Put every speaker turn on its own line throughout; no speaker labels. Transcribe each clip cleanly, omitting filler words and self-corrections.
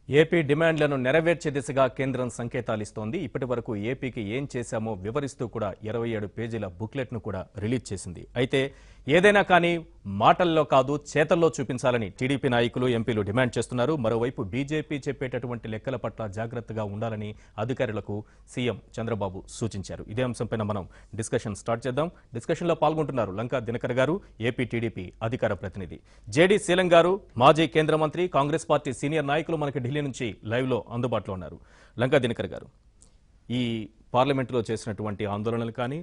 AP డిమాండ్లను నెరవేర్చే దిశగా కేంద్రం సంకేతాలిస్తోంది. ఇప్పటి వరకు ఏపీకి ఏం చేశామో వివరిస్తూ కూడా 27 పేజీల బుక్లెట్ను కూడా రిలీజ్ చేసింది. అయితే ఏదైనా కానీ మాటల్లో కాదు చేతల్లో చూపించాలని టీడీపీ నాయకులు, ఎంపీలు డిమాండ్ చేస్తున్నారు. మరోవైపు బీజేపీ చెప్పేటటువంటి లెక్కల పట్ల జాగ్రత్తగా ఉండాలని అధికారులకు సీఎం చంద్రబాబు సూచించారు. ఇదే అంశంపైన మనం డిస్కషన్ స్టార్ట్ చేద్దాం. డిస్కషన్లో పాల్గొంటున్నారు లంకా దినకర్ గారు, ఏపీ టీడీపీ అధికార ప్రతినిధి, జేడీ శీలం గారు, మాజీ కేంద్ర మంత్రి, కాంగ్రెస్ పార్టీ సీనియర్ నాయకులు మనకి ఢిల్లీ నుంచి లైవ్ లో అందుబాటులో ఉన్నారు. లంకా దినకర్ గారు, ఈ పార్లమెంటులో చేసినటువంటి ఆందోళనలు కానీ,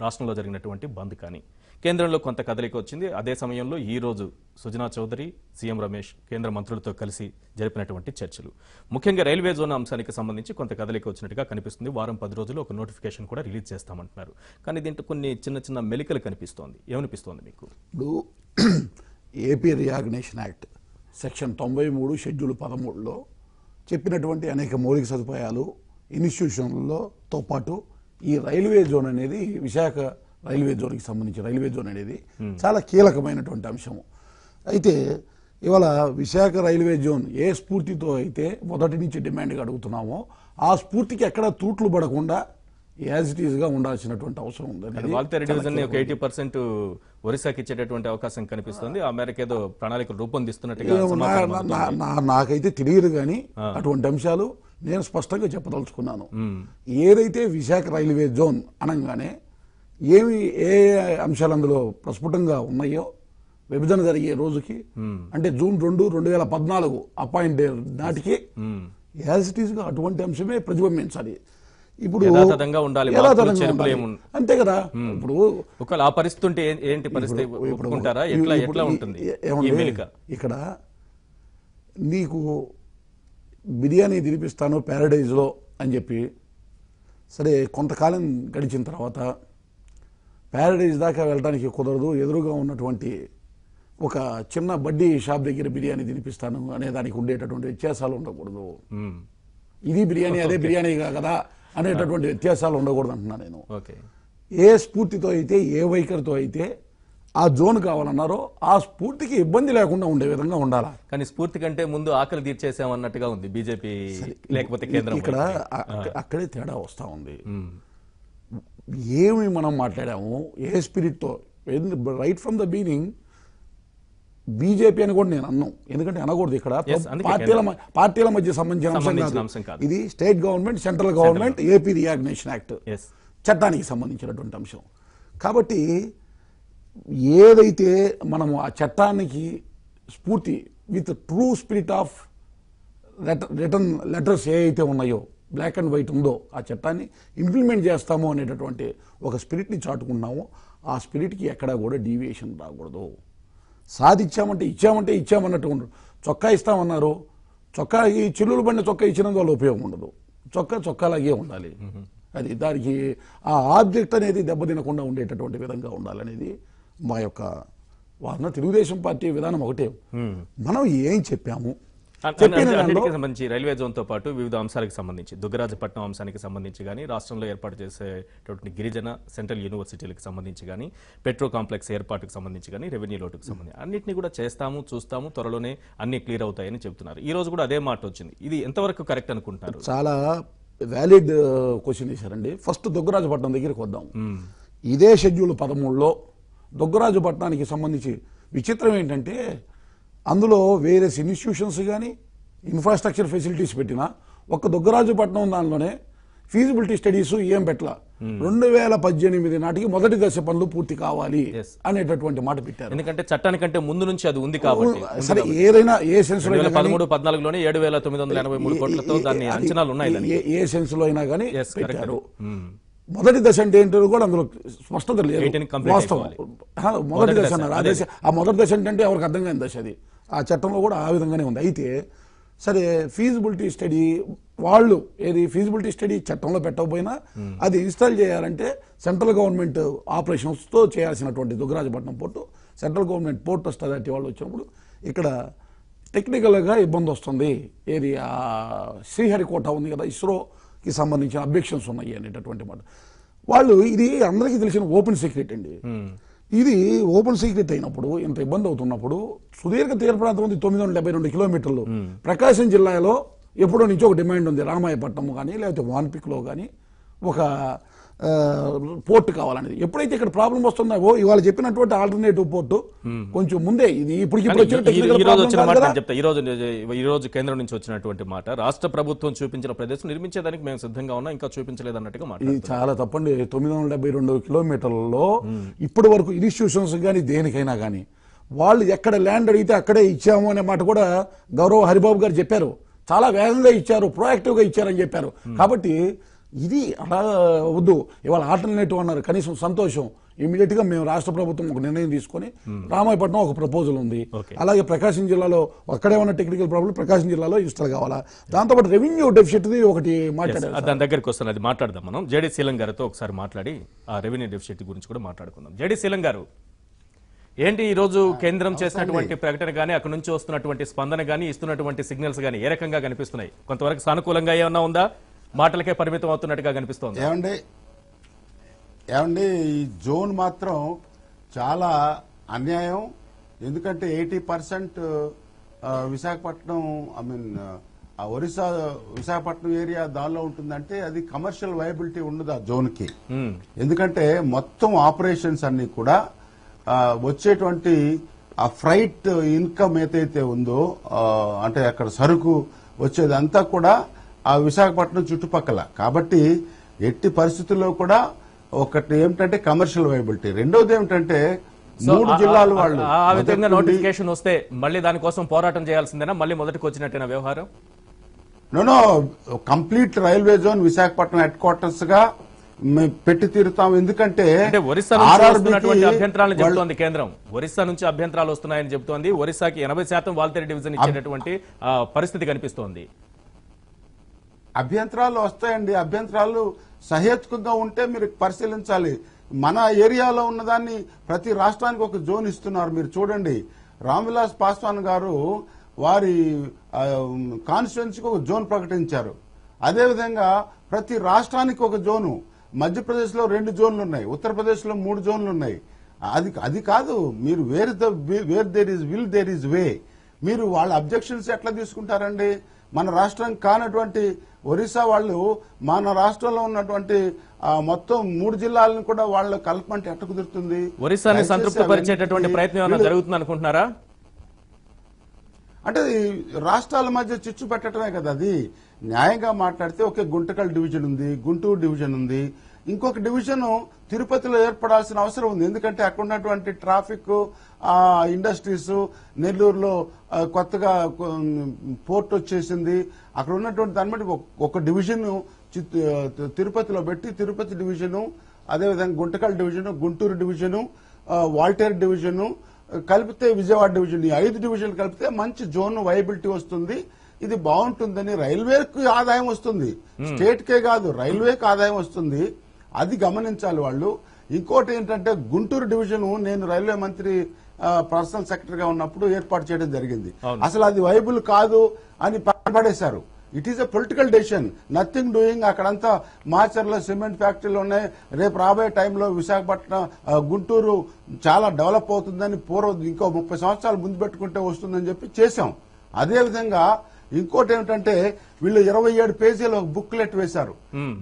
రాష్ట్రంలో జరిగినటువంటి బంద్ కానీ, కేంద్రంలో కొంత కదలిక వచ్చింది. అదే సమయంలో ఈ రోజు సుజనా చౌదరి, సీఎం రమేష్ కేంద్ర మంత్రులతో కలిసి జరిపినటువంటి చర్చలు, ముఖ్యంగా రైల్వే జోన్ అంశానికి సంబంధించి కొంత కదలిక వచ్చినట్టుగా కనిపిస్తుంది. వారం 10 రోజుల్లో ఒక నోటిఫికేషన్ కూడా రిలీజ్ చేస్తామంటున్నారు. కానీ దీంట్లో కొన్ని చిన్న చిన్న మెలికలు కనిపిస్తోంది. ఏమనిపిస్తోంది మీకు?
ఇప్పుడు AP reorganisation act section 93 schedule 13లో చెప్పినటువంటి అనేక మౌలిక సదుపాయాలు ఇన్స్టిట్యూషన్లతో పాటు ఈ రైల్వే జోన్ అనేది, విశాఖ రైల్వే జోన్కి సంబంధించి రైల్వే జోన్ అనేది చాలా కీలకమైనటువంటి అంశము. అయితే ఇవాళ విశాఖ రైల్వే జోన్ ఏ స్ఫూర్తితో అయితే మొదటి నుంచి డిమాండ్గా అడుగుతున్నామో ఆ స్ఫూర్తికి ఎక్కడ తూట్లు పడకుండా యాజ్ ఇట్ ఈస్ గా ఉండాల్సినటువంటి అవసరం ఉంది.
వాల్తేరు డివిజన్ ఒక 80% ఒరిస్సాకి ఇచ్చేటటువంటి అవకాశం కనిపిస్తుంది. ఆ మేరకు ఏదో ప్రణాళికలు రూపొందిస్తున్నట్టుగా
నాకైతే తెలియదు, కానీ అటువంటి అంశాలు నేను స్పష్టంగా చెప్పదలుచుకున్నాను. ఏదైతే విశాఖ రైల్వే జోన్ అనగానే ఏ అంశాలు అందులో ప్రస్ఫుటంగా ఉన్నాయో, విభజన జరిగే రోజుకి అంటే జూన్ 2, 2014 అపాయింట్ నాటికి యాజ్ ఇట్ ఈస్ గా అటువంటి అంశమే ప్రతిబింబించాలి. ఇప్పుడు అంతే కదా. ఇప్పుడు
ఆ పరిస్థితి ఏంటి పరిస్థితి ఉంటుంది?
ఇక్కడ నీకు బిర్యానీ తినిపిస్తాను ప్యారడైజ్లో అని చెప్పి, సరే కొంతకాలం గడిచిన తర్వాత ప్యారడైజ్ దాకా వెళ్ళడానికి కుదరదు, ఎదురుగా ఉన్నటువంటి ఒక చిన్న బడ్డీ షాప్ దగ్గర బిర్యానీ తినిపిస్తాను అనే దానికి ఉండేటటువంటి వ్యత్యాసాలు ఉండకూడదు. ఇది బిర్యానీ అదే బిర్యానీ కదా అనేటటువంటి వ్యత్యాసాలు ఉండకూడదు అంటున్నా నేను. ఏ స్ఫూర్తితో అయితే, ఏ వైఖరితో అయితే ఆ జోన్ కావాలన్నారో ఆ స్ఫూర్తికి ఇబ్బంది లేకుండా ఉండే విధంగా ఉండాలి.
కానీ స్ఫూర్తి కంటే ముందు ఆకలి తీర్చేసామన్నట్టుగా ఉంది బీజేపీ, లేకపోతే కేంద్రం.
ఇక్కడ అక్కడే తేడా వస్తూ ఉంది. ఏమి మనం మాట్లాడాము, ఏ స్పిరిట్తో, right from the beginning BJP అని కూడా నేను అన్నాను. ఎందుకంటే అనకూడదు, ఇక్కడ పార్టీల మధ్య సంబంధించిన అంశం కాదు. ఇది state government, central government, AP reorganisation act చట్టానికి సంబంధించినటువంటి అంశం. కాబట్టి ఏదైతే మనము ఆ చట్టానికి స్ఫూర్తి with true spirit of return letters ఏ అయితే ఉన్నాయో, బ్లాక్ అండ్ వైట్ ఉందో, ఆ చట్టాన్ని ఇంప్లిమెంట్ చేస్తాము అనేటటువంటి ఒక స్పిరిట్ని చాటుకున్నాము. ఆ స్పిరిట్కి ఎక్కడా కూడా డీవియేషన్ రాకూడదు. సాధించామంటే ఇచ్చామన్నట్టు ఉండదు. చొక్కా ఇస్తామన్నారు, చొక్కా ఈ చిల్లులు బండి చొక్కా ఇచ్చినందువల్ల ఉపయోగం ఉండదు. చొక్కాలాగే ఉండాలి. అది దానికి ఆ ఆబ్జెక్ట్ అనేది దెబ్బతినకుండా ఉండేటటువంటి విధంగా ఉండాలనేది మా యొక్క వాదన. తెలుగుదేశం పార్టీ విధానం ఒకటే. మనం ఏం చెప్పాము,
సంబంధించి రైల్వే జోన్ తో పాటు వివిధ అంశాలకు సంబంధించి, దుగ్గరాజపట్నం అంశానికి సంబంధించి కానీ, రాష్ట్రంలో ఏర్పాటు చేసేటువంటి గిరిజన సెంట్రల్ యూనివర్సిటీలకు సంబంధించి కానీ, పెట్రో కాంప్లెక్స్ ఏర్పాటుకు సంబంధించి కానీ, రెవెన్యూ లోటుకు సంబంధించి అన్నింటినీ కూడా చేస్తాము, చూస్తాము, త్వరలోనే అన్ని క్లియర్ అవుతాయని చెబుతున్నారు. ఈ రోజు కూడా అదే మాట వచ్చింది. ఇది ఎంతవరకు కరెక్ట్ అనుకుంటున్నారు?
చాలా వ్యాలిడ్ క్వశ్చన్ వేశారండి. ఫస్ట్ దుగ్గరాజపట్నం దగ్గరికి వద్దాం. ఇదే షెడ్యూల్ 13లో దుగ్గరాజపట్నానికి సంబంధించి విచిత్రం ఏంటంటే, అందులో వేరే ఇన్స్టిట్యూషన్స్ కానీ ఇన్ఫ్రాస్ట్రక్చర్ ఫెసిలిటీస్ పెట్టినా ఒక్క దుగ్గరాజపట్నం దానిలోనే ఫీజిబిలిటీ స్టడీస్ ఏం పెట్టాల. 2018 నాటికి మొదటి దశ పనులు పూర్తి కావాలి అనేటటువంటి మాట పెట్టారు.
ఎందుకంటే చట్టానికంటే ముందు నుంచి అది ఉంది కాబట్టి.
సరే, ఏదైనా ఏ సెన్స్ లో
2013-14లోనే 7,983 కోట్లతో దాని అంచనాలు ఉన్నాయి.
ఏ సెన్స్ లో అయినా కానీ పెట్టారు. మొదటి దశ అంటే ఏంటో కూడా అందులో స్పష్టత లేదు. వాస్తవం మొదటి దశ అన్నారు. ఆ మొదటి దశ అంటే ఎవరికి అర్థం కాని దశ అది. ఆ చట్టంలో కూడా ఆ విధంగానే ఉంది. అయితే సరే, ఫీజిబిలిటీ స్టడీ వాళ్ళు ఫీజిబిలిటీ స్టడీ చట్టంలో పెట్టకపోయినా అది ఇన్స్టాల్ చేయాలంటే సెంట్రల్ గవర్నమెంట్ ఆపరేషన్స్తో చేయాల్సినటువంటి Dugarajapatnam port, central government port authority వాళ్ళు వచ్చినప్పుడు ఇక్కడ టెక్నికల్గా ఇబ్బంది వస్తుంది. శ్రీహరికోట ఉంది కదా, ఇస్రోకి సంబంధించిన అబ్జెక్షన్స్ ఉన్నాయి అనేటటువంటి మాట. వాళ్ళు ఇది అందరికీ తెలిసిన ఓపెన్ సీక్రెట్ అండి. ఇది ఓపెన్ సీక్రెట్ అయినప్పుడు, ఇంత ఇబ్బంది అవుతున్నప్పుడు, సుదీర్ఘ తీర ప్రాంతం ఉంది, 972 కిలోమీటర్లు. ప్రకాశం జిల్లాలో ఎప్పుడో నుంచి ఒక డిమాండ్ ఉంది, రామాయపట్నం కానీ లేకపోతే వాన్పిక్లో కానీ ఒక పోర్ట్ కావాలనేది. ఎప్పుడైతే ఇక్కడ ప్రాబ్లం వస్తుందో ఇవాళ చెప్పినటువంటి ఆల్టర్నేటివ్ పోర్టు కొంచెం ముందే ఇది ఇప్పుడు
ఈ రోజు కేంద్రం నుంచి వచ్చినటువంటి మాట, రాష్ట్ర ప్రభుత్వం చూపించిన ప్రదేశం నిర్మించేదానికి మేము సిద్ధంగా ఉన్నాం, ఇంకా చూపించలేదు అన్నట్టుగా మాట.
ఇది చాలా తప్పండి. 972 కిలోమీటర్లలో ఇప్పటి వరకు ఇన్స్టిట్యూషన్స్ కానీ దేనికైనా కానీ వాళ్ళు ఎక్కడ ల్యాండ్ అడిగితే అక్కడే ఇచ్చాము అనే మాట కూడా గౌరవ హరిబాబు గారు చెప్పారు. చాలా వేగంగా ఇచ్చారు, ప్రొయాక్టివ్గా ఇచ్చారని చెప్పారు. కాబట్టి ఇది అలా వద్దు, ఇవాళ ఆల్టర్నేటివ్ అన్నారు, కనీసం సంతోషం. ఇమీడియట్గా మేము రాష్ట్ర ప్రభుత్వం ఒక నిర్ణయం తీసుకొని రామాయపట్నం ఒక ప్రపోజల్ ఉంది, అలాగే ప్రకాశం జిల్లాలో అక్కడే ఉన్న టెక్నికల్ ప్రాబ్లం ప్రకాశం జిల్లాలో ఇన్స్టాల్ కావాలా, దాంతోపాటు రెవెన్యూ డెఫిసిట్ ఒకటి మాట్లాడారు.
దాని దగ్గరికి వస్తాను, అది మాట్లాడదాం మనం. జేడీ శీలం గారితో ఒకసారి మాట్లాడి ఆ రెవెన్యూ డెఫిసిట్ గురించి కూడా మాట్లాడుకుందాం. జేడీ శీలం గారు, ఏంటి ఈ రోజు కేంద్రం చేసినటువంటి ప్రకటన కానీ అక్కడ నుంచి వస్తున్నటువంటి స్పందన కానీ ఇస్తున్నటువంటి సిగ్నల్స్ కానీ ఏ రకంగా కనిపిస్తున్నాయి? కొంతవరకు సానుకూలంగా ఏమన్నా ఉందా, మాటలకే పరిమితం అవుతున్నట్టుగా కనిపిస్తోంది?
ఏమండి ఈ జోన్ మాత్రం చాలా అన్యాయం. ఎందుకంటే 80% విశాఖపట్నం ఒరిస్సా విశాఖపట్నం ఏరియా దానిలో ఉంటుందంటే అది కమర్షియల్ వైబిలిటీ ఉండదు ఆ జోన్ కి. ఎందుకంటే మొత్తం ఆపరేషన్స్ అన్ని కూడా వచ్చేటువంటి ఆ ఫ్రైట్ ఇన్కమ్ ఏదైతే ఉందో అంటే అక్కడ సరుకు వచ్చేదంతా కూడా ఆ విశాఖపట్నం చుట్టుపక్కల. కాబట్టి ఎట్టి పరిస్థితుల్లో కూడా ఒకటి ఏమిటంటే కమర్షియల్ వైబిలిటీ, రెండోది ఏమిటంటే 3 జిల్లాల వాళ్ళు
ఆ విధంగా నోటిఫికేషన్ వస్తే మళ్ళీ దానికోసం పోరాటం చేయాల్సిందేనా? మళ్ళీ మొదటికి వచ్చినట్టేనా వ్యవహారం?
No complete railway zone Visakhapatnam headquarters గా పెట్టి తీరుతాం. ఎందుకంటే
ఒరిస్సా నుంచి వస్తున్నటువంటి అభ్యంతరాలను చెబుతోంది కేంద్రం. ఒరిస్సా నుంచి అభ్యంతరాలు వస్తున్నాయని చెబుతోంది. ఒరిస్సాకి 80% వాల్తేరు డివిజన్ ఇచ్చేటటువంటి పరిస్థితి కనిపిస్తోంది.
అభ్యంతరాలు వస్తాయండి. అభ్యంతరాలు సహేతుకంగా ఉంటే మీరు పరిశీలించాలి. మన ఏరియాలో ఉన్నదాన్ని ప్రతి రాష్ట్రానికి ఒక జోన్ ఇస్తున్నారు. మీరు చూడండి, రామ్ విలాస్ పాస్వాన్ గారు వారి కాన్స్టిట్యుయెన్సీకి ఒక జోన్ ప్రకటించారు. అదేవిధంగా ప్రతి రాష్ట్రానికి ఒక జోను. మధ్యప్రదేశ్ లో 2 జోన్లు ఉన్నాయి, ఉత్తరప్రదేశ్ లో 3 జోన్లు ఉన్నాయి. అది కాదు, మీరు where there is will there is way. మీరు వాళ్ళ అబ్జెక్షన్స్ ఎట్లా తీసుకుంటారండి? మన రాష్ట్రం కానటువంటి ఒరిస్సా వాళ్ళు మన రాష్ట్రంలో ఉన్నటువంటి మొత్తం 3 జిల్లాలను కూడా వాళ్ళు కలపమంటే ఎట్ట కుదురుతుంది?
ఒరిస్సాని సంతృప్తి పరిచేటటువంటి ప్రయత్నం ఏమైనా జరుగుతుంది అనుకుంటున్నారా?
అంటే రాష్ట్రాల మధ్య చిచ్చు పెట్టడమే కదా అది. న్యాయంగా మాట్లాడితే ఒకే గుంటకల్ డివిజన్ ఉంది, గుంటూరు డివిజన్ ఉంది, ఇంకొక డివిజన్ తిరుపతిలో ఏర్పడాల్సిన అవసరం ఉంది. ఎందుకంటే అక్కడ ఉన్నటువంటి ట్రాఫిక్, ఇండస్ట్రీస్, నెల్లూరులో కొత్తగా పోర్ట్ వచ్చేసింది, అక్కడ ఉన్నటువంటి దాన్ని బట్టి ఒక డివిజన్ తిరుపతిలో పెట్టి తిరుపతి డివిజను, అదేవిధంగా Guntakal division, Guntur division, Waltair division కలిపితే విజయవాడ డివిజన్, ఈ 5 డివిజన్లు కలిపితే మంచి జోన్ వైబిలిటీ వస్తుంది. ఇది బాగుంటుందని రైల్వేకి ఆదాయం వస్తుంది, స్టేట్ కే కాదు రైల్వేకి ఆదాయం వస్తుంది. అది గమనించాలి వాళ్ళు. ఇంకోటి ఏంటంటే గుంటూరు డివిజన్ నేను రైల్వే మంత్రి పర్సనల్ సెక్రటరీగా ఉన్నప్పుడు ఏర్పాటు చేయడం జరిగింది. అసలు అది వైబుల్ కాదు అని పడేశారు. It is a political decision, nothing doing. అక్కడంతా మాచర్ల సిమెంట్ ఫ్యాక్టరీలు ఉన్నాయి. రేపు రాబోయే టైంలో విశాఖపట్నం గుంటూరు చాలా డెవలప్ అవుతుందని ఇంకో 30 సంవత్సరాలు ముందు పెట్టుకుంటే వస్తుందని చెప్పి చేశాం. అదేవిధంగా ఇంకోటి ఏమిటంటే వీళ్ళు 27 పేజీల బుక్లెట్ వేశారు.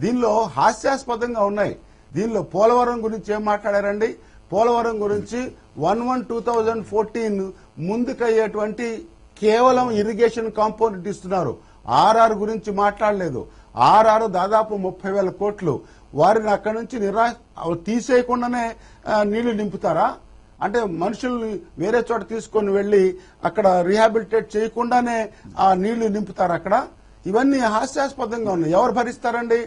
దీనిలో హాస్యాస్పదంగా ఉన్నాయి. దీనిలో పోలవరం గురించి ఏం మాట్లాడారండి? పోలవరం గురించి 1/1/2014 ముందుకయ్యేటువంటి కేవలం ఇరిగేషన్ కాంపోనెంట్ ఇస్తున్నారు. ఆర్ఆర్ గురించి మాట్లాడలేదు. ఆర్ఆర్ దాదాపు 30,000 కోట్లు. వారిని అక్కడి నుంచి తీసేయకుండానే నీళ్లు నింపుతారా? అంటే మనుషుల్ని వేరే చోట తీసుకొని వెళ్లి అక్కడ రీహాబిలిటేట్ చేయకుండానే ఆ నీళ్లు నింపుతారు అక్కడ? ఇవన్నీ హాస్యాస్పదంగా ఉన్నాయి. ఎవరు భరిస్తారండి?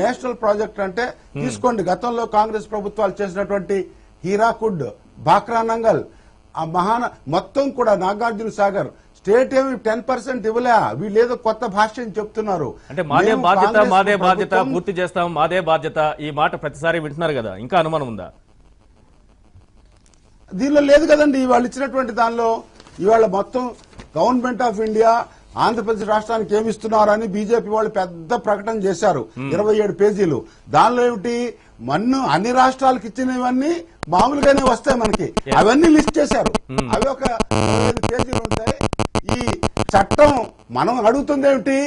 నేషనల్ ప్రాజెక్ట్ అంటే తీసుకోండి, గతంలో కాంగ్రెస్ ప్రభుత్వాలు చేసినటువంటి హీరాకుడ్, బాక్రానంగల్, ఆ మొత్తం కూడా నాగార్జున సాగర్ స్టేట్ ఏమి 10% ఇవ్వలే. వీళ్ళు ఏదో కొత్త భాష్యం చెప్తున్నారు.
అంటే మాదే బాధ్యత పూర్తి చేస్తాం, మాదే బాధ్యత. ఈ మాట ప్రతిసారి వింటున్నారు కదా, ఇంకా అనుమానం ఉందా?
దీనిలో లేదు కదండి. వాళ్ళు ఇచ్చినటువంటి దానిలో ఇవాళ మొత్తం గవర్నమెంట్ ఆఫ్ ఇండియా ఆంధ్రప్రదేశ్ రాష్ట్రానికి ఏమి ఇస్తున్నారని బీజేపీ వాళ్ళు పెద్ద ప్రకటన చేశారు, 27 పేజీలు. దానిలో ఏమిటి? మన్ను అన్ని రాష్ట్రాలకు ఇచ్చినవన్నీ మామూలుగానే వస్తాయి మనకి, అవన్నీ లిస్ట్ చేశారు. అవి ఒక 25 పేజీలు ఉంటాయి. ఈ చట్టం మనం అడుగుతుంది ఏమిటి?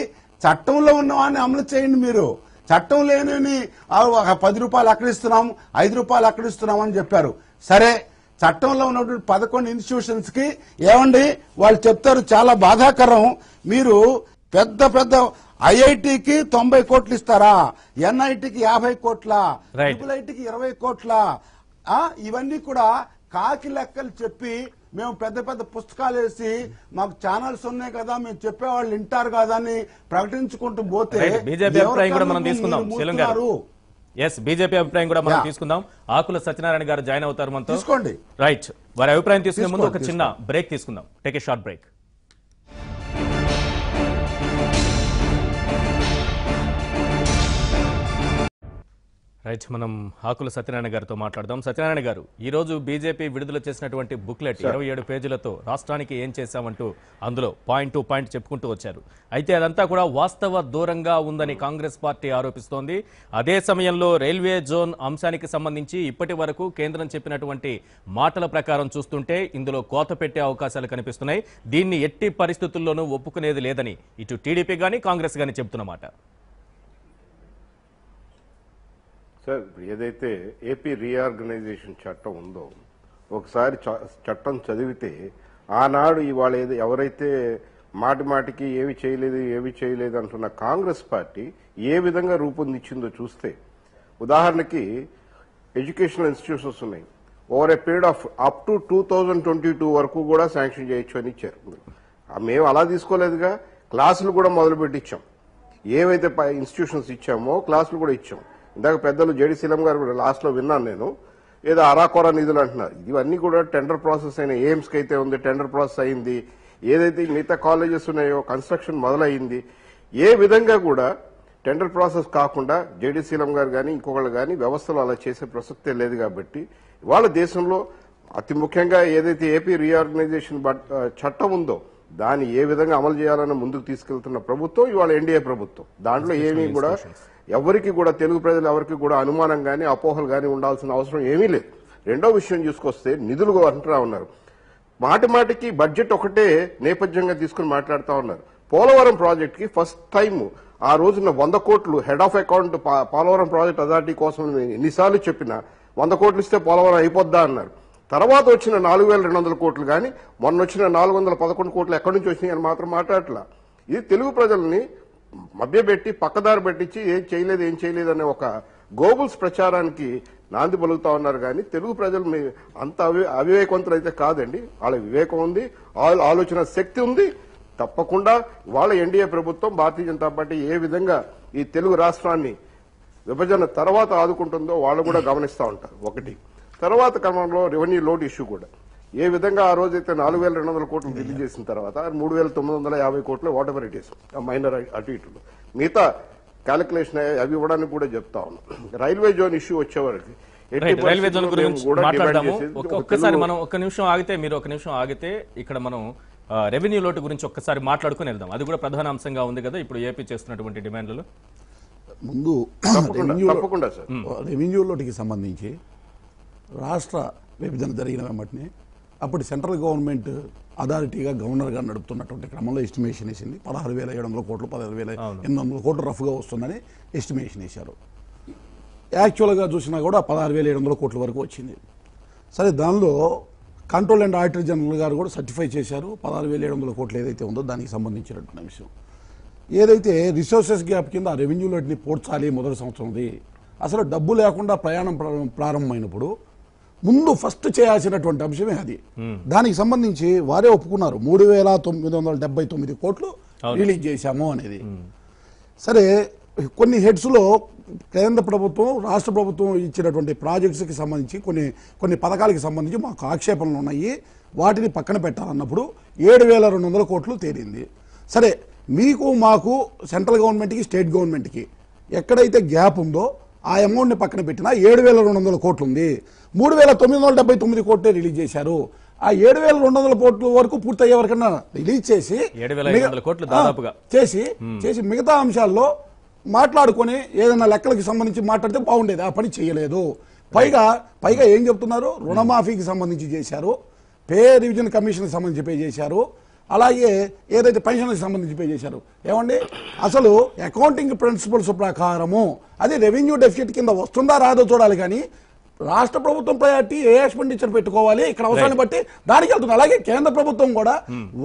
చట్టంలో ఉన్నవాడిని అమలు చేయండి. మీరు చట్టం లేని 10 రూపాయలు అక్కడ ఇస్తున్నాం, 5 రూపాయలు అక్కడ ఇస్తున్నాం అని చెప్పారు. సరే, చట్టంలో ఉన్నటువంటి 11 ఇన్స్టిట్యూషన్స్ కి ఏమండి వాళ్ళు చెప్తారు, చాలా బాధాకరం, మీరు పెద్ద పెద్ద ఐఐటికి 90 కోట్లు ఇస్తారా, ఎన్ఐటికి 50 కోట్ల, ట్రిపుల్ఐటికి 20 కోట్ల, ఇవన్నీ కూడా కాకి లెక్కలు చెప్పి మేము పెద్ద పెద్ద పుస్తకాలు వేసి మాకు ఛానల్స్ ఉన్నాయి కదా, మేము చెప్పేవాళ్ళు వింటారు కదా అని ప్రకటించుకుంటూ పోతే
బీజేపీ అభిప్రాయం కూడా మనం తీసుకుందాం. శీలం గారు, బీజేపీ అభిప్రాయం కూడా మనం తీసుకుందాం. ఆకుల సత్యనారాయణ గారు జాయిన్ అవుతారు మనతో.
తీసుకోండి.
రైట్, వారి అభిప్రాయం తీసుకునే ముందు ఒక చిన్న బ్రేక్ తీసుకుందాం. Take a short break. Right, మనం ఆకుల సత్యనారాయణ గారితో మాట్లాడదాం. సత్యనారాయణ గారు, ఈ రోజు బీజేపీ విడుదల చేసినటువంటి బుక్లెట్ 27 పేజీలతో రాష్ట్రానికి ఏం చేశామంటూ అందులో పాయింట్ టు పాయింట్ చెప్పుకుంటూ వచ్చారు. అయితే అదంతా కూడా వాస్తవ దూరంగా ఉందని కాంగ్రెస్ పార్టీ ఆరోపిస్తోంది. అదే సమయంలో రైల్వే జోన్ అంశానికి సంబంధించి ఇప్పటి వరకు కేంద్రం చెప్పినటువంటి మాటల ప్రకారం చూస్తుంటే ఇందులో కోత పెట్టే అవకాశాలు కనిపిస్తున్నాయి. దీన్ని ఎట్టి పరిస్థితుల్లోనూ ఒప్పుకునేది లేదని ఇటు టీడీపీ గానీ కాంగ్రెస్ గానీ చెబుతున్నమాట.
సార్, ఏదైతే ఏపీ రీఆర్గనైజేషన్ చట్టం ఉందో ఒకసారి చట్టం చదివితే ఆనాడు ఇవాళ ఎవరైతే మాటికి ఏమి చేయలేదు అంటున్న కాంగ్రెస్ పార్టీ ఏ విధంగా రూపొందించిందో చూస్తే, ఉదాహరణకి ఎడ్యుకేషనల్ ఇన్స్టిట్యూషన్స్ ఉన్నాయి, over a period of up to 2022 వరకు కూడా శాంక్షన్ చేయొచ్చు అని ఇచ్చారు. మేము అలా తీసుకోలేదుగా, క్లాసులు కూడా మొదలుపెట్టి ఇచ్చాం. ఏవైతే ఇన్స్టిట్యూషన్స్ ఇచ్చామో క్లాసులు కూడా ఇచ్చాం. ఇందాక పెద్దలు జేడి శీలం గారు కూడా లాస్ట్ లో విన్నాను నేను, ఏదో అరాకొర నిధులు అంటున్నారు. ఇవన్నీ కూడా టెండర్ ప్రాసెస్ అయిన ఎయిమ్స్ కి అయితే ఉంది, టెండర్ ప్రాసెస్ అయింది. ఏదైతే మిగతా కాలేజెస్ ఉన్నాయో కన్స్ట్రక్షన్ మొదలైంది. ఏ విధంగా కూడా టెండర్ ప్రాసెస్ కాకుండా జేడి శీలం గారు కానీ ఇంకొకళ్ళు కానీ వ్యవస్థలో అలా చేసే ప్రసక్తే లేదు. కాబట్టి ఇవాళ దేశంలో అతి ముఖ్యంగా ఏదైతే ఏపీ రీఆర్గనైజేషన్ చట్టం ఉందో దాన్ని ఏ విధంగా అమలు చేయాలని ముందుకు తీసుకెళ్తున్న ప్రభుత్వం ఇవాళ ఎన్డీఏ ప్రభుత్వం. దాంట్లో ఏమీ కూడా ఎవరికి కూడా తెలుగు ప్రజలు ఎవరికి కూడా అనుమానం కానీ అపోహలు కానీ ఉండాల్సిన అవసరం ఏమీ లేదు. రెండో విషయం చూసుకొస్తే నిధులు అంటున్నా ఉన్నారు. మాటికి బడ్జెట్ ఒకటే నేపథ్యంగా తీసుకుని మాట్లాడుతూ ఉన్నారు. పోలవరం ప్రాజెక్ట్ కి ఫస్ట్ టైం ఆ రోజున 100 కోట్లు head of account Polavaram project authority కోసం ఎన్నిసార్లు చెప్పినా 100 కోట్లు ఇస్తే పోలవరం అయిపోద్దా అన్నారు. తర్వాత వచ్చిన 4200 కోట్లు కానీ మొన్న వచ్చిన 411 కోట్లు ఎక్కడి నుంచి వచ్చినాయి అని మాత్రం మాట్లాడట్లా. ఇది తెలుగు ప్రజల్ని మభ్యపెట్టి పక్కదారి పెట్టించి ఏం చేయలేదు అనే ఒక గోబుల్స్ ప్రచారానికి నాంది పలుకుతా ఉన్నారు. కానీ తెలుగు ప్రజలు అంత అవివేకవంతులు అయితే కాదండి. వాళ్ళ వివేకం ఉంది, ఆలోచన శక్తి ఉంది. తప్పకుండా వాళ్ళ ఎన్డీఏ ప్రభుత్వం భారతీయ జనతా పార్టీ ఏ విధంగా ఈ తెలుగు రాష్ట్రాన్ని విభజన తర్వాత ఆదుకుంటుందో వాళ్ళు కూడా గమనిస్తూ ఉంటారు. ఒకటి, తర్వాత క్రమంలో రెవెన్యూ లోడ్ ఇష్యూ కూడా ఏ విధంగా ఆ రోజైతే 4200 కోట్లు రిలీజ్ చేసిన తర్వాత 3950 కోట్లు whatever it is minor అటు ఇటు మిగతా క్యాలిక్యులేషన్ అవి ఇవ్వడానికి కూడా చెప్తా ఉన్నాం. రైల్వే జోన్ ఇష్యూ వచ్చేవారికి
రైల్వే జోన్ గురించి మాట్లాడదాము. ఒక్కసారి మనం ఒక్క నిమిషం ఆగితే ఇక్కడ మనం రెవెన్యూ లోటు గురించి ఒక్కసారి మాట్లాడుకుని వెళ్దాం. అది కూడా ప్రధాన అంశంగా ఉంది కదా ఇప్పుడు ఏపీ చేస్తున్నటువంటి డిమాండ్లలో.
ముందు
తప్పకుండా సార్
రెవెన్యూ లోటుకి సంబంధించి రాష్ట్ర విభజన జరిగిన వెంటనే అప్పుడు సెంట్రల్ గవర్నమెంట్ అథారిటీగా గవర్నర్గా నడుపుతున్నటువంటి క్రమంలో ఎస్టిమేషన్ వేసింది 16,700 కోట్లు 16,800 కోట్లు రఫ్గా వస్తుందని ఎస్టిమేషన్ వేశారు. యాక్చువల్గా చూసినా కూడా 16,700 కోట్ల వరకు వచ్చింది. సరే, దానిలో కంట్రోల్ అండ్ ఆడిటర్ జనరల్ గారు కూడా సర్టిఫై చేశారు 16,700 కోట్లు ఏదైతే ఉందో దానికి సంబంధించినటువంటి అంశం. ఏదైతే రిసోర్సెస్ గ్యాప్ కింద ఆ రెవెన్యూ లోటుని పూడ్చాలి మొదటి సంవత్సరంది. అసలు డబ్బు లేకుండా ప్రయాణం ప్రారంభమైనప్పుడు ముందు ఫస్ట్ చేయాల్సినటువంటి అంశమే అది. దానికి సంబంధించి వారే ఒప్పుకున్నారు 3,979 కోట్లు రిలీజ్ చేశాము అనేది. సరే, కొన్ని హెడ్స్లో కేంద్ర ప్రభుత్వం రాష్ట్ర ప్రభుత్వం ఇచ్చినటువంటి ప్రాజెక్ట్స్కి సంబంధించి కొన్ని పథకాలకి సంబంధించి మాకు ఆక్షేపణలు ఉన్నాయి, వాటిని పక్కన పెట్టాలన్నప్పుడు 7,200 కోట్లు తేలింది. సరే, మీకు మాకు సెంట్రల్ గవర్నమెంట్కి స్టేట్ గవర్నమెంట్కి ఎక్కడైతే గ్యాప్ ఉందో ఆ అమౌంట్ని పక్కన పెట్టినా 7,200 కోట్లు ఉంది. 3,979 కోట్లే రిలీజ్ చేశారు. ఆ 7,200 కోట్ల వరకు పూర్తయ్యే వరకన్నా రిలీజ్ చేసి
7,500 కోట్లు దాదాపుగా
చేసి మిగతా అంశాల్లో మాట్లాడుకొని ఏదైనా లెక్కలకి సంబంధించి మాట్లాడితే బాగుండేది. ఆ పని చేయలేదు. పైగా ఏం చెప్తున్నారు, రుణమాఫీకి సంబంధించి చేశారు, పే రివిజన్ కమిషన్కి సంబంధించి పే చేశారు, అలాగే ఏదైతే పెన్షన్కి సంబంధించి పే చేశారు. ఏమండి అసలు అకౌంటింగ్ ప్రిన్సిపల్స్ ప్రకారము అది రెవెన్యూ డెఫిసిట్ కింద వస్తుందా రాదో చూడాలి, కానీ రాష్ట్ర ప్రభుత్వం ప్రయారిటీ ఏ ఎక్స్పెండిచర్ పెట్టుకోవాలి ఇక్కడ అవసరాన్ని బట్టి దానికి వెళ్తుంది. అలాగే కేంద్ర ప్రభుత్వం కూడా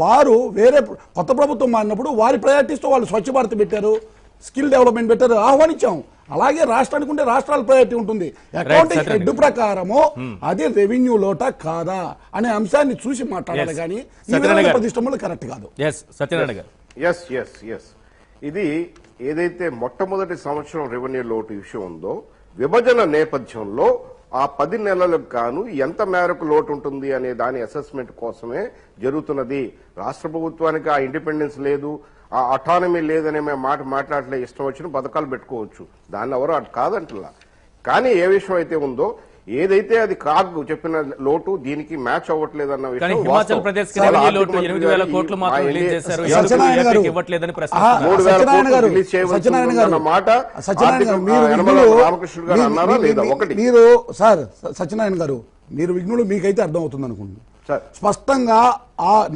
వారు వేరే కొత్త ప్రభుత్వం మారినప్పుడు వారి ప్రయారిటీస్తో వాళ్ళు స్వచ్ఛ భారత్ పెట్టారు, స్కిల్ డెవలప్మెంట్ పెట్టారు, ఆహ్వానించాం. అలాగే రాష్ట్రానికి ఉంటే రాష్ట్రాల ప్రయారిటీ ఉంటుంది. అకౌంటింగ్ హెడ్ ప్రకారము అది రెవెన్యూ లోటా కాదా అనే అంశాన్ని చూసి మాట్లాడాలి, కానీ ప్రతిష్టములు కరెక్ట్ కాదు.
ఇది ఏదైతే మొట్టమొదటి సంవత్సరం రెవెన్యూ లోటు విషయం ఉందో విభజన నేపథ్యంలో ఆ 10 నెలలకు గాను ఎంత మేరకు లోటు ఉంటుంది అనే దాని అసెస్మెంట్ కోసమే జరుగుతున్నది. రాష్ట్ర ప్రభుత్వానికి ఆ ఇండిపెండెన్స్ లేదు, ఆ అటానమీ లేదనే మాట మాట్లాడలే, ఇష్టం వచ్చిన పథకాలు పెట్టుకోవచ్చు, దాన్ని ఎవరు అటు కాదంటలా. కానీ ఏ విషయం అయితే ఉందో ఏదైతే అది కాదు చెప్పిన లోటు దీనికి మ్యాచ్ అవ్వట్లేదన్న విషయం
హిమాచల్ ప్రదేశ్
రామకృష్ణ గారు అన్నారా లేదా? ఒకటి
మీరు సార్ సత్యనారాయణ గారు మీరు విఘ్నులు మీకైతే అర్థం అవుతుంది అనుకుంటున్నాను. స్పష్టంగా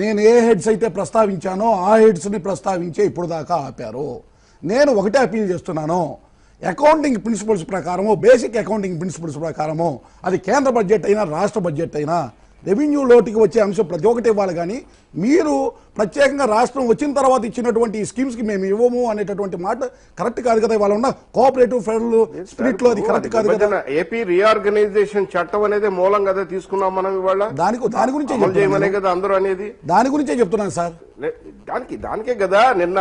నేను ఏ హెడ్స్ అయితే ప్రస్తావించానో ఆ హెడ్స్ ని ప్రస్తావించే ఇప్పుడు దాకా ఆపారు. నేను ఒకటే అపీల్ చేస్తున్నాను, అకౌంటింగ్ ప్రిన్సిపల్స్ ప్రకారము, బేసిక్ అకౌంటింగ్ ప్రిన్సిపల్స్ ప్రకారము అది కేంద్ర బడ్జెట్ అయినా రాష్ట్ర బడ్జెట్ అయినా రెవెన్యూ లోటుకి వచ్చే అంశం ప్రతి ఒక్కటి ఇవ్వాలి, కానీ మీరు ప్రత్యేకంగా రాష్ట్రం వచ్చిన తర్వాత ఇచ్చినటువంటి స్కీమ్స్ కి మేము ఇవ్వము అనేటటువంటి మాట కరెక్ట్ కాదు కదా. ఇవాళ ఉన్న కోఆపరేటివ్ ఫెడరల్ స్పిరిట్ లో అది కరెక్ట్ కాదు కదా.
ఏపీ రీఆర్గనైజేషన్ చట్టం అనేది మూలం కదా తీసుకున్నాం మనం ఇవాళ, దాని గురించే కదా అందరూ అనేది, దాని గురించే చెప్తున్నాను సార్. దానికే కదా నిన్న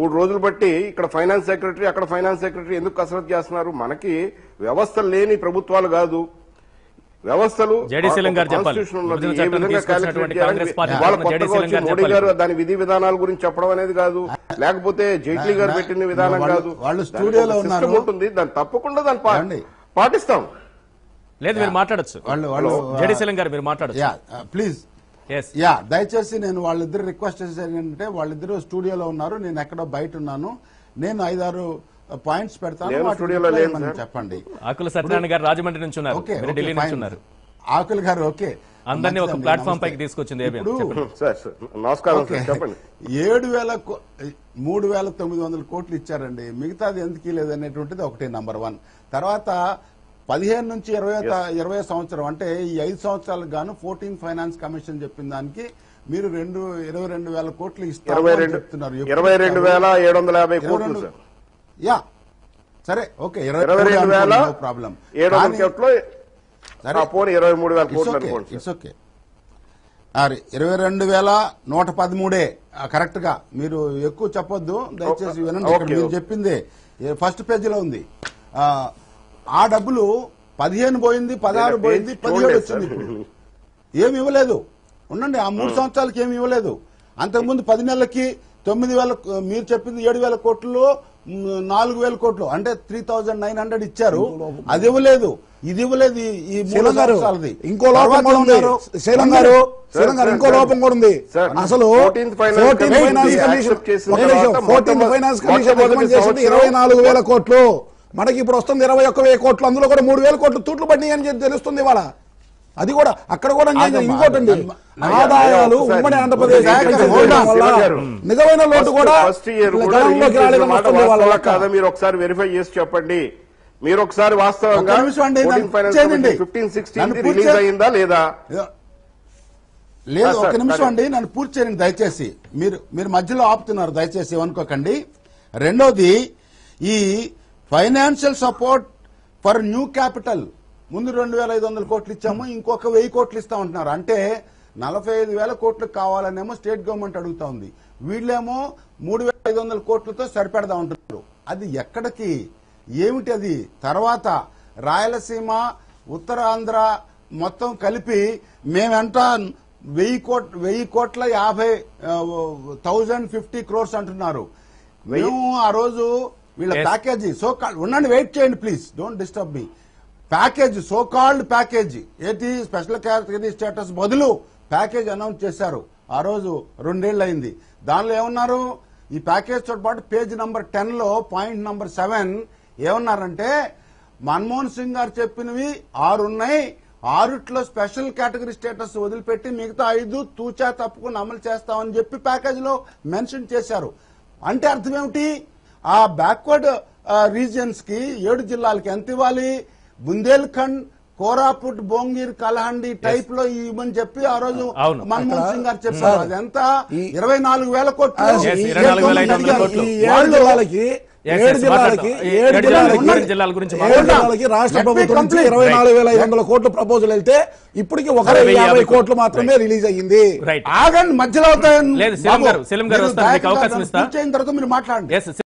3 రోజులు బట్టి ఇక్కడ ఫైనాన్స్ సెక్రటరీ అక్కడ ఫైనాన్స్ సెక్రటరీ ఎందుకు కసరత్తు చేస్తున్నారు. మనకి వ్యవస్థలు లేని ప్రభుత్వాలు కాదు, వ్యవస్థలు మోడీ గారు దాని విధి విధానాల గురించి చెప్పడం అనేది కాదు, లేకపోతే జైట్లీ గారు పెట్టిన విధానం కాదు.
వాళ్ళు స్టూడియోలో
ఉంటుంది, దాన్ని తప్పకుండా దాన్ని పాటిస్తాం.
లేదు మీరు మాట్లాడచ్చు, జడేశీలం గారు మీరు మాట్లాడచ్చు
ప్లీజ్. దయచేసి నేను వాళ్ళిద్దరు రిక్వెస్ట్ చేసేది ఏంటంటే, వాళ్ళిద్దరు స్టూడియోలో ఉన్నారు, నేను ఎక్కడో బయట ఉన్నాను, నేను 5-6 పాయింట్స్ పెడతాను, చెప్పండి.
ఆకుల సత్యనారాయణ గారు రాజమండ్రి నుంచి ఉన్నారు, ఢిల్లీ నుంచి ఉన్నారు.
ఆకుల గారు ఓకే,
అందరినీ ఒక ప్లాట్ఫామ్ పైకి తీసుకొచ్చింది.
3,900 కోట్లు ఇచ్చారండి, మిగతాది ఎందుకు లేదనేటువంటిది ఒకటి నెంబర్ 1. తర్వాత 15 నుంచి 20 సంవత్సరం అంటే ఈ 5 సంవత్సరాలకు గాను 14 ఫైనాన్స్ కమిషన్ చెప్పిన దానికి మీరు 22,000 కోట్లు ఇస్తారు.
22,750 కోట్లు.
యా సరే okay,
22,750
problem. It's okay. 22,113 correct గా, మీరు ఎక్కువ చెప్పొద్దు దయచేసి వినండి. మీరు చెప్పింది ఫస్ట్ పేజీలో ఉంది. ఆ డబ్బులు 15 పోయింది, 16 పోయింది, 17 వచ్చింది. ఇప్పుడు ఏమి ఇవ్వలేదు, ఉండండి. ఆ 3 సంవత్సరాలకి ఏమి ఇవ్వలేదు. అంతకుముందు 10 నెలలకి 9,000, మీరు చెప్పింది 7,000 కోట్లు, 4,000 కోట్లు అంటే 3,900 ఇచ్చారు. అది ఇవ్వలేదు, ఇది ఇవ్వలేదు. ఈ 3 సంవత్సరాలది
ఇంకో లోపం కూడా ఉంది. శైలం గారు ఇంకో లోపం కూడా ఉంది. అసలు 14th ఫైనాన్స్ కమిషన్ 24,000 కోట్లు, మనకి ఇప్పుడు వస్తుంది 21,000 కోట్లు. అందులో కూడా 3,000 కోట్లు తూట్లు పడినాయి అని తెలుస్తుంది ఇవాళ. అది కూడా అక్కడ కూడా ఇంకోటండి, ఆదాయాలు ఉమ్మడి ఆంధ్రప్రదేశ్ నిజమైన లోటు కూడా
మీరు ఒకసారి వెరిఫై చేసి చెప్పండి. మీరు ఒకసారి వాస్తవంగా 15-16 రిలీజ్ అయిందా లేదా?
లేదు, ఒక నిమిషం అండి, నన్ను పూర్తి చేయండి దయచేసి. మీరు మధ్యలో ఆపుతున్నారు, దయచేసి ఏమనుకోకండి. రెండోది, ఈ financial support for new capital ముందు 2,500 కోట్లు ఇచ్చాము, ఇంకొక 1,000 కోట్లు ఇస్తామంటున్నారు. అంటే 45,000 కోట్లు కావాలనేమో స్టేట్ గవర్నమెంట్ అడుగుతా ఉంది, వీళ్ళేమో 3,500 కోట్లతో సరిపెడదా ఉంటున్నారు. అది ఎక్కడికి, ఏమిటి అది? తర్వాత రాయలసీమ, ఉత్తరాంధ్ర మొత్తం కలిపి మేమెంట 1,050 crores అంటున్నారు. మేము ఆ రోజు వీళ్ళ ప్యాకేజీ ఉండండి, వెయిట్ చేయండి please, don't disturb me. Package, so called package ఏంటి, స్పెషల్ కేటగిరీ స్టేటస్ బదులు ప్యాకేజ్ అనౌన్స్ చేశారు. ఆ రోజు 2 ఏళ్ళు అయింది. దానిలో ఏమన్నారు, ఈ ప్యాకేజ్ తో పాటు పేజ్ నంబర్ 10 లో పాయింట్ నంబర్ 7 ఏమన్నారంటే, మన్మోహన్ సింగ్ గారు చెప్పినవి 6 ఉన్నాయి, 6 స్పెషల్ కేటగిరీ స్టేటస్ వదిలిపెట్టి మిగతా 5 తూచా తప్పుకుని అమలు చేస్తామని చెప్పి ప్యాకేజ్ లో మెన్షన్ చేశారు. అంటే అర్థం ఏమిటి? ఆ బ్యాక్వర్డ్ రీజియన్స్ కి 7 జిల్లాలకి ఎంత ఇవ్వాలి? బుందేల్ఖండ్, కోరాపుట్, భోంగిర్, కలహండి టైప్ లో ఇవ్వమని చెప్పి ఆ రోజు
అవును.
మన్మోహన్ సింగ్ గారు చెప్పారు. అదెంత? 24,000 కోట్లు.
Yes, 24,500 కోట్లు.
ఏడు జిల్లాలకి రాష్ట్ర ప్రభుత్వం నుంచి 24,500 కోట్లు ప్రపోజల్ వెళ్తే ఇప్పటికి 150 కోట్లు మాత్రమే రిలీజ్ అయ్యింది.
ఆగండి, మధ్యలో
లేదు, సెలిం గారు వస్తారు, మీకు అవకాశం ఇస్తా.
పూర్తి అయిన తర్వాత మీరు మాట్లాడండి.